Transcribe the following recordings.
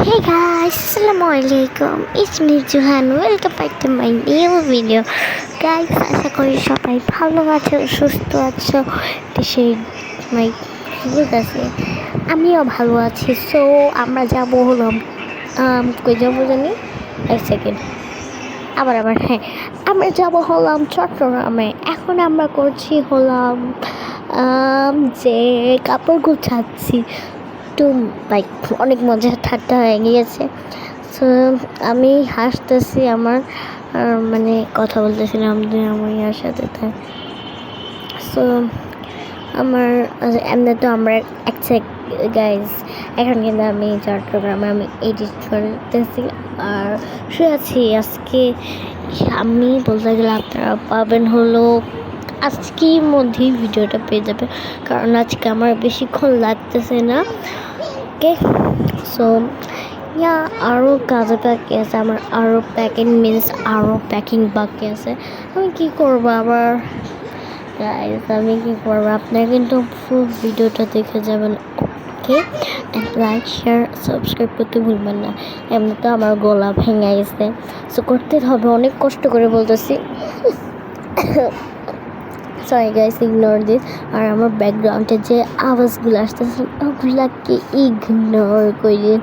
Hey guys, Assalamualaikum. It's me Johan. Welcome back to my new video. Guys, আশা করি সবাই ভালো আছো, সুস্থ আছো। দেশের মাই ঠিক আছে, আমিও ভালো আছি। সো আমরা যাবো হলাম কই যাবো জানি, এক সেকেন্ড আবার হ্যাঁ, আমরা যাবো হলাম চট্টগ্রামে। এখন আমরা করছি হলাম যে কাপড় গুছাচ্ছি। একটু লাইক অনেক মজার ঠাট্টা হয়ে গিয়েছে। সো আমি হাসতেছি, আমার মানে কথা বলতেছিলাম যে আমার ইয়ার সাথে তাই। সো আমার এমনি তো আমরা গাইজ এখন কিন্তু আমি চট্টগ্রামে আমি এডিট করতেছি আর শুয়ে আছি। আজকে আমি বলতে গেলে আপনারা পাবেন হলো আজকের মধ্যেই ভিডিওটা পেয়ে যাবে, কারণ আজকে আমার বেশিক্ষণ লাগতেছে না। ওকে, সো ইয়া আরও কাজে বাকি আছে আমার, আরও প্যাকিং বাকি আছে। আমি কী করবো আবার গাইস, আমি কী করবো, আপনারা কিন্তু ফুল ভিডিওটা দেখে যাবেন। ওকে, লাইক শেয়ার সাবস্ক্রাইব করতে ভুলবেন না। এমনি তো আমার গলা ভেঙে গেছে, সো করতে হবে, অনেক কষ্ট করে বলতেছি। Sorry guys, ignore this. আর আমার ব্যাকগ্রাউন্ডে যে আওয়াজগুলো আসতেছে ওগুলাকে ইগনোর করিলেন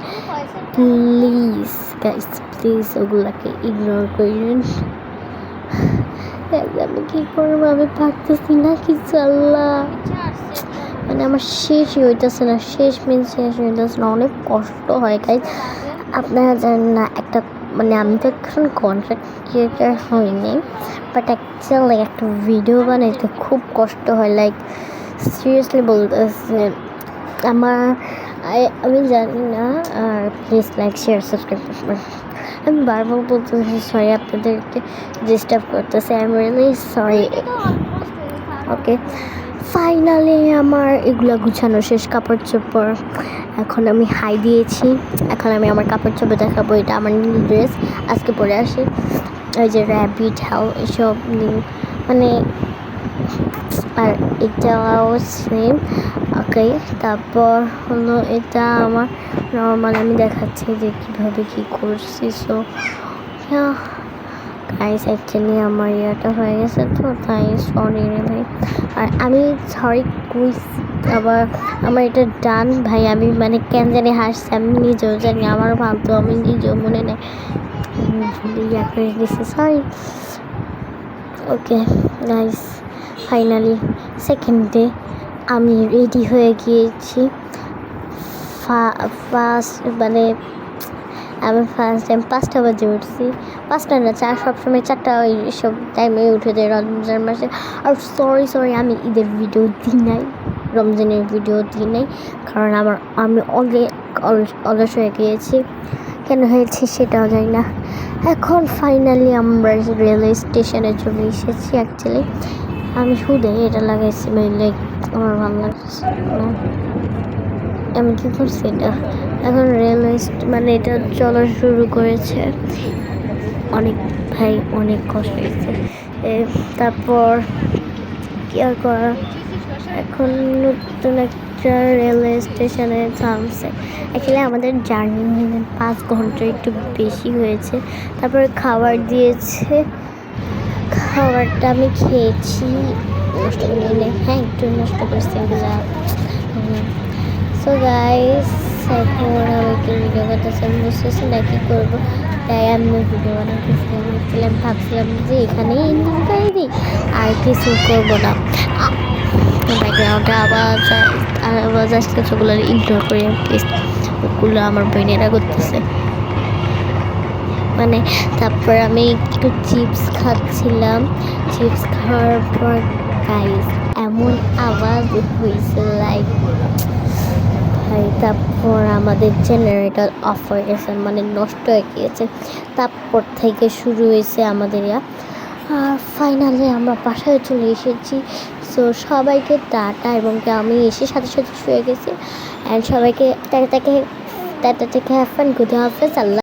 প্লিজ গাইস, প্লিজ ওগুলাকে ইগনোর করিলেন। আমি কী করবো, আমি পারতেছি না কিছু। আল্লাহ, মানে আমার শেষই হইতেছে না, শেষ হইতেছে না, অনেক কষ্ট হয় গাইস। আপনারা জানেন না, একটা মানে আমি তো এখন কন্টেন্ট ক্রিয়েটার হইনি, বাট অ্যাকচুয়ালি একটা ভিডিও বানাইতে খুব কষ্ট হয়। লাইক সিরিয়াসলি বলতেছে আমি জানি না। আর প্লিজ লাইক শেয়ার সাবস্ক্রাইব করবেন। আমি বারবার বলতেছি সরি, আপনাদেরকে ডিস্টার্ব করতেছি, I am really sorry. Okay, finally আমার এগুলো গুছানো শেষ, কাপড় চোপড়। এখন আমি হাই দিয়েছি, এখন আমি আমার কাপড় চোপড় দেখাবো। এটা আমার নীল ড্রেস, আজকে পরে আসি। ওই যে র্যাবিট হাউ এসব মানে, আর এটাও সেম। ওকে, তারপর হলো এটা আমার নর্মাল, আমি দেখাচ্ছি যে কীভাবে কী করছি। সো গাইস, অ্যাকচুয়ালি আমার ইয়াটা হয়ে গেছে তো তাই সরি রে ভাই। আর আমি সরি কইছি আবার, আমার এটা ডান ভাই। আমি মানে কেন জানি হাসছি, আমি নিজেও জানি, আমার ভাবতো আমি নিজেও মনে নেই ইয়া করে দিচ্ছি, sorry. Okay guys, finally second day আমি রেডি হয়ে গিয়েছি। মানে আমি ফার্স্ট টাইম 5টা বাজে উঠছি, 5টা না 4, সবসময় 4টা ওই সব টাইমে উঠে যায় রমজান মাসে। আর সরি আমি ঈদের ভিডিও দিই নাই, রমজানের ভিডিও দিই নাই, কারণ আমি অলস হয়ে গিয়েছি। কেন হয়েছে সেটাও জানি না। এখন ফাইনালি আমরা রেলওয়ে স্টেশনে চলে এসেছি। অ্যাকচুয়ালি আমি শুধু এটা লাগাইছি, লাইক আমার ভালো লাগছে না, আমি কী করছি এটা। এখন রেলওয়ে মানে এটা চলা শুরু করেছে, অনেক ভাই অনেক কষ্ট হয়েছে। তারপর কি আর করা, এখন নতুন একটা রেলওয়ে স্টেশনে থামছে। অ্যাকচুয়ালি আমাদের জার্নি 5 ঘন্টা একটু বেশি হয়েছে। তারপরে খাবার দিয়েছে, খাবারটা আমি খেয়েছি, নষ্ট করে হ্যাঁ একটু নষ্ট করছি। সো গাইস, এখন আমি একটু ভিডিও করতেছি, আমি বুঝতেছি না কী করবো, তাই আমি ভিডিও বানাতেছিলাম। ভাবছিলাম যে এখানেই এন্ডিং করে দিই, আর কিছু করবো না। ব্যাকগ্রাউন্ডে আওয়াজ আসছে, ওগুলো ইগনোর করে প্লিজ, ওগুলো আমার বোনেরা করতেছে মানে। তারপর আমি একটু চিপস খাচ্ছিলাম, চিপস খাওয়ার পর গাইস এমন আওয়াজ হয়েছে লাইক ভাই। তারপর আমাদের জেনারেটর অফ হয়ে গেছে, মানে নষ্ট হয়ে গিয়েছে। তারপর থেকে শুরু হয়েছে আমাদের আর ফাইনালি আমরা বাসায় চলে এসেছি। সো সবাইকে টাটা, এবং আমি এসে সাথে সাথে শুয়ে গেছি। অ্যান্ড সবাইকে টাটা থেকে হ্যাভ ফান, গুড হাফেজ, আল্লাহ।